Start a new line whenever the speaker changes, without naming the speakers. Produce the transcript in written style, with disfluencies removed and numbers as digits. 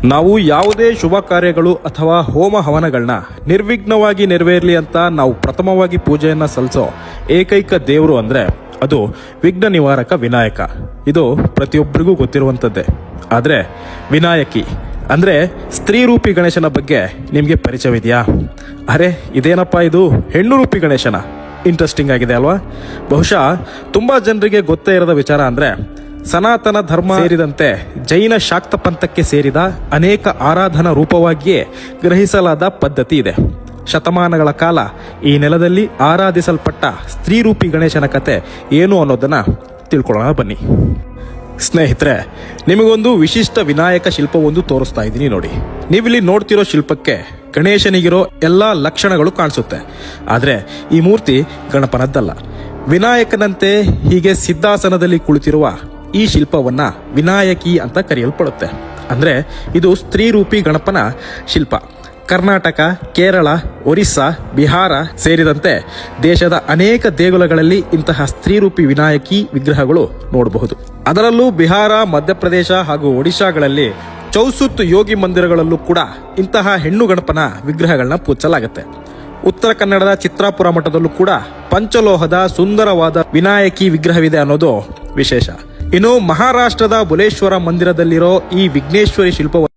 ನಾವು ಯಾವುದೇ ಶುಭ ಕಾರ್ಯಗಳು ಅಥವಾ ಹೋಮ ಹವನಗಳನ್ನ ನಿರ್ವಿಘ್ನವಾಗಿ ನೆರವೇರಲಿ ಅಂತ ನಾವು ಪ್ರಥಮವಾಗಿ ಪೂಜೆಯನ್ನ ಸಲ್ಲಿಸೋ ಏಕೈಕ ದೇವರು ಅಂದ್ರೆ ಅದು ವಿಘ್ನ ನಿವಾರಕ ವಿನಾಯಕ. ಇದು ಪ್ರತಿಯೊಬ್ಬರಿಗೂ ಗೊತ್ತಿರುವಂಥದ್ದೇ. ಆದರೆ ವಿನಾಯಕಿ ಅಂದ್ರೆ ಸ್ತ್ರೀ ರೂಪಿ ಗಣೇಶನ ಬಗ್ಗೆ ನಿಮಗೆ ಪರಿಚಯವಿದೆಯಾ? ಅರೆ ಇದೇನಪ್ಪ ಇದು ಹೆಣ್ಣು ರೂಪಿ ಗಣೇಶನ? ಇಂಟ್ರೆಸ್ಟಿಂಗ್ ಆಗಿದೆ ಅಲ್ವಾ? ಬಹುಶಃ ತುಂಬಾ ಜನರಿಗೆ ಗೊತ್ತೇ ಇರದ ವಿಚಾರ ಅಂದ್ರೆ ಸನಾತನ ಧರ್ಮ ಸೇರಿದಂತೆ ಜೈನ ಶಾಕ್ತ ಪಂಥಕ್ಕೆ ಸೇರಿದ ಅನೇಕ ಆರಾಧನಾ ರೂಪವಾಗಿಯೇ ಗ್ರಹಿಸಲಾದ ಪದ್ಧತಿ ಇದೆ. ಶತಮಾನಗಳ ಕಾಲ ಈ ನೆಲದಲ್ಲಿ ಆರಾಧಿಸಲ್ಪಟ್ಟ ಸ್ತ್ರೀ ರೂಪಿ ಗಣೇಶನ ಕತೆ ಏನು ಅನ್ನೋದನ್ನ ತಿಳ್ಕೊಳ್ಳೋಣ ಬನ್ನಿ. ಸ್ನೇಹಿತರೆ, ನಿಮಗೊಂದು ವಿಶಿಷ್ಟ ವಿನಾಯಕ ಶಿಲ್ಪವೊಂದು ತೋರಿಸ್ತಾ ಇದ್ದೀನಿ ನೋಡಿ. ನೀವಿಲ್ಲಿ ನೋಡ್ತಿರೋ ಶಿಲ್ಪಕ್ಕೆ ಗಣೇಶನಿಗಿರೋ ಎಲ್ಲಾ ಲಕ್ಷಣಗಳು ಕಾಣಿಸುತ್ತೆ. ಆದ್ರೆ ಈ ಮೂರ್ತಿ ಗಣಪನದ್ದಲ್ಲ. ವಿನಾಯಕನಂತೆ ಹೀಗೆ ಸಿದ್ಧಾಸನದಲ್ಲಿ ಕುಳಿತಿರುವ ಈ ಶಿಲ್ಪವನ್ನ ವಿನಾಯಕಿ ಅಂತ ಕರೆಯಲ್ಪಡುತ್ತೆ. ಅಂದ್ರೆ ಇದು ಸ್ತ್ರೀ ರೂಪಿ ಗಣಪನ ಶಿಲ್ಪ. ಕರ್ನಾಟಕ, ಕೇರಳ, ಒರಿಸ್ಸಾ, ಬಿಹಾರ ಸೇರಿದಂತೆ ದೇಶದ ಅನೇಕ ದೇಗುಲಗಳಲ್ಲಿ ಇಂತಹ ಸ್ತ್ರೀ ರೂಪಿ ವಿನಾಯಕಿ ವಿಗ್ರಹಗಳು ನೋಡಬಹುದು. ಅದರಲ್ಲೂ ಬಿಹಾರ, ಮಧ್ಯಪ್ರದೇಶ ಹಾಗೂ ಒಡಿಶಾಗಳಲ್ಲಿ ಚೌಸುತ್ ಯೋಗಿ ಮಂದಿರಗಳಲ್ಲೂ ಕೂಡ ಇಂತಹ ಹೆಣ್ಣು ಗಣಪನ ವಿಗ್ರಹಗಳನ್ನ ಪೂಜಿಸಲಾಗುತ್ತೆ. ಉತ್ತರ ಕನ್ನಡದ ಚಿತ್ರಾಪುರ ಮಠದಲ್ಲೂ ಕೂಡ ಪಂಚಲೋಹದ ಸುಂದರವಾದ ವಿನಾಯಕಿ ವಿಗ್ರಹವಿದೆ ಅನ್ನೋದು ವಿಶೇಷ. ಇನ್ನು ಮಹಾರಾಷ್ಟ್ರದ ಬುಲೇಶ್ವರ ಮಂದಿರದಲ್ಲಿರೋ ಈ ವಿಘ್ನೇಶ್ವರಿ ಶಿಲ್ಪವನ್ನು